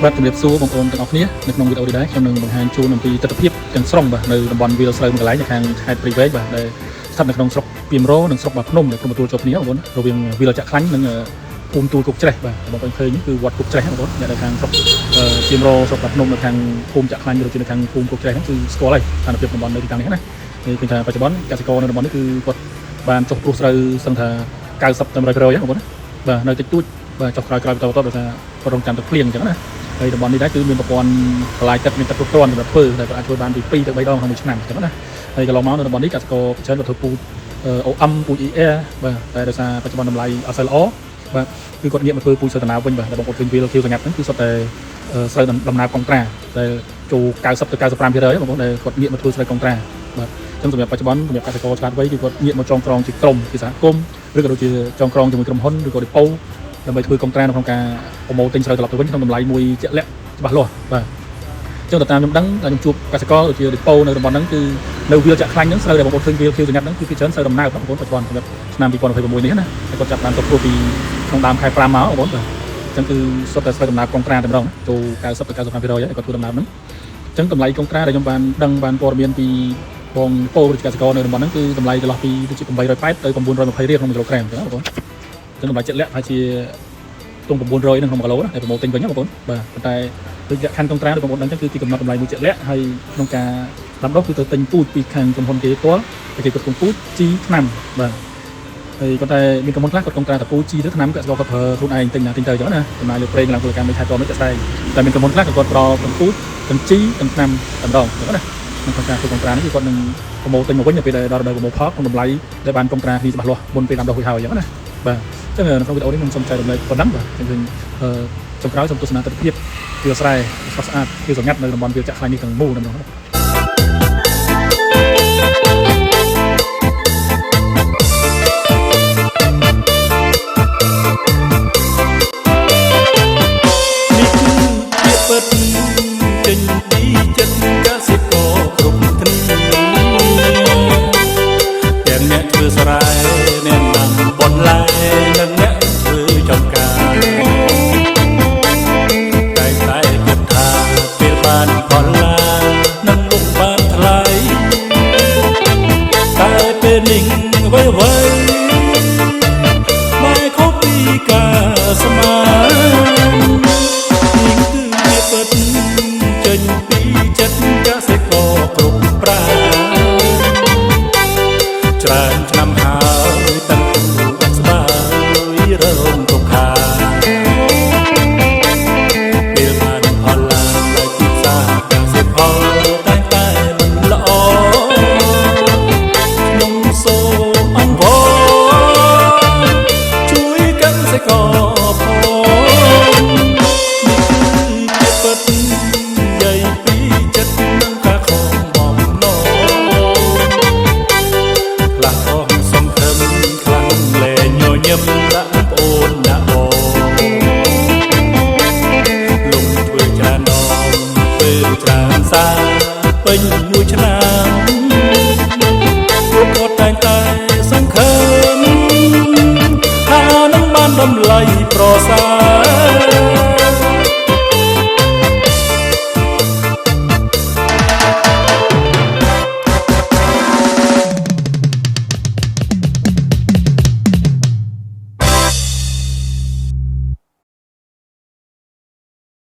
បាទជំរាបសួរបងប្អូនទាំងអស់គ្នានៅក្នុងវីដេអូនេះដែរខ្ញុំនឹងបង្ហាញជូនអំពីទស្សនវិជ្ជាទាំងស្រុងបាទនៅតំបន់វាលស្រូវមួយកន្លែងនៅខាងខេត្តព្រៃវែងបាទដែលស្ថិតនៅក្នុងស្រុកពីមរនិងស្រុកបាភ្នំដែលក្រុមទទួលជាប់គ្នាបងប្អូនរវាងវាលចាក់ខ្លាញ់និងភូមិទួលគុកច្រេះបាទបងប្អូនឃើញគឺវត្តគុកច្រេះបងប្អូននៅខាងស្រុកពីមរស្រុកបាភ្នំនៅខាងភូមិចាក់ខ្លាញ់ឬនៅខាងភូមិគុកច្រេះហ្នឹងគឺស្គាល់ហើយស្ថានភាពតំបន់នៅទីតាំងនេះណាគឺឃើញថាបច្ចុប្បន្នកសិករនៅតំបន់នេះគឺគាត់បានចុះព្រោះស្រូវសឹងថា90 ទៅ 100% បងប្អូនបាទនៅតិចតួចបាទចុះក្រោយបន្តដោយសារគាត់រងចាំទឹកភ្លៀងអញ្ចឹងណាហើយតំបន់នេះដែរគឺមានប្រព័ន្ធបន្លាយទឹកមានទឹកគ្រប់គ្រាន់សម្រាប់ធ្វើដែលអាចធ្វើបានពី2 ទៅ 3 ដងក្នុងមួយឆ្នាំអញ្ចឹងណាហើយកន្លងមកនៅតំបន់នេះកសិករច្រើនក៏ធ្វើពូជ OM ពូជ ER បាទតែដោយសារបច្ចុប្បន្នតម្លៃអត់សូវល្អបាទគឺគាត់ងាកមកធ្វើពូជស្រូវដំណើរវិញបាទតែបងប្អូនឃើញវាលខៀវសង្កាត់ហ្នឹងគឺសុទ្ធតែស្រូវដំណើរកុងត្រាដែលចូល90 ទៅ 95% បងប្អូនដែលគាត់ងាកមកធ្វើស្រូវកុងត្រាបាទអញ្ចឹងសម្រាប់បច្ចុប្បន្នសម្រាប់កសិករឆ្លាតវៃគឺគាត់ងាកមកចងក្រងជាក្រុមជាសហគមន៍ឬក៏ដូចជាចងក្រងជាមួយក្រុមហ៊ុនឬក៏ឌីប៉ូដើម្បីធ្វើកុងត្រានៅក្នុងការប្រមូលទិញស្រូវត្រឡប់ទៅវិញក្នុងតម្លៃមួយជាក់លាក់ច្បាស់លាស់បាទអញ្ចឹងតាមខ្ញុំដឹងតែខ្ញុំជួបកសិករដូចជាឌីប៉ូនៅតំបន់ហ្នឹងគឺនៅវាលចាក់ខ្លាញ់ហ្នឹងស្រូវដែលបងប្អូនឃើញវាលខៀវសង្កាត់ហ្នឹងគឺគេច្រើនស្រូវដំណើរបងប្អូនបច្ចុប្បន្នសម្រាប់ឆ្នាំ2026នេះណាហើយគាត់ចាប់បានទៅព្រោះពីក្នុងដើមខែ5មកបងប្អូនបាទអញ្ចឹងគឺសុទ្ធតែស្រូវដំណើរកុងត្រាតែម្ដងចូល90 ទៅ 95% ហើយគាត់ធ្វើដំណើរហ្នឹងអញ្ចឹងតម្លៃកុងត្រាដែលខ្ញុំបានដឹងបានព័ត៌មានពីបងប៉ូឬកសិករនៅតំបន់ហ្នឹងគឺតម្លៃចន្លោះពី880 ទៅ 920 រៀលក្នុង1គីឡូក្រាមអញ្ចឹងបងប្អូនអញ្ចឹងតម្លៃចិត្តលាក់ប្រហែលជាទង900នឹងក្នុង1គីឡូណាតែប្រមូលទិញវិញណាបងប្អូនបាទប៉ុន្តែដូចលក្ខខណ្ឌកុងត្រាដូចបងប្អូនដឹងអញ្ចឹងគឺគេកំណត់តម្លៃមួយជាក់លាក់ហើយក្នុងការដាំដុះគឺទៅទិញពូជពីខាងក្រុមហ៊ុនគេផ្ទាល់តែគេគាត់ពូជជីឆ្នាំបាទហើយគាត់តែមានក្រុមហ៊ុនខ្លះគាត់កុងត្រាតែពូជជីទៅឆ្នាំកសិករគាត់ប្រើខ្លួនឯងទិញណាទិញទៅអញ្ចឹងណាចំណាយលើប្រេងឡើងពលកម្មនៃថែទាំនេះតែតែមានក្រុមហ៊ុនខ្លះគាត់ប្រើពូជទាំងជីទាំងឆ្នាំតែម្ដងអញ្ចឹងណាក្នុងការធ្វើកុងត្រានេះគឺគាត់នឹងប្រមូលទិញមកវិញទៅពេលដែលដល់រដូវប្រមូលផលក្នុងតម្លៃដែលបានកុងត្រាគ្នាច្បាស់លាស់មុនពេលដាំដុះរួចហើយអញ្ចឹងណាបាទអញ្ចឹងនៅក្នុងវីដេអូនេះខ្ញុំសូមចែករំលែកប៉ុណ្ណឹងបាទខ្ញុំឃើញចុងក្រោយសូមទស្សនាទិដ្ឋភាពវាលស្រែស្រស់ស្អាតវាលសម្ងាត់នៅតំបន់វាលចាក់ខ្លាញ់នេះទាំងមូលទាំងនោះច្រើនឆ្នាំហើយតាំងពីស្បាយរងទុក្ខាពេលបានផលឡើងដោយទីផ្សារកសិផលតែតែល្អខ្ញុំសូមអង្វរជួយកសិករផងនេះគឺពិតនិយាយពីចិត្តនិងការខំបំណងដាក់ប្អូនដាក់បងលំធ្វើច្រើនដងពេលច្រើនសាពេញមួយឆ្នាំពួកគាត់តែងតែសង្ឃឹមថានឹងបានតម្លៃប្រសើរ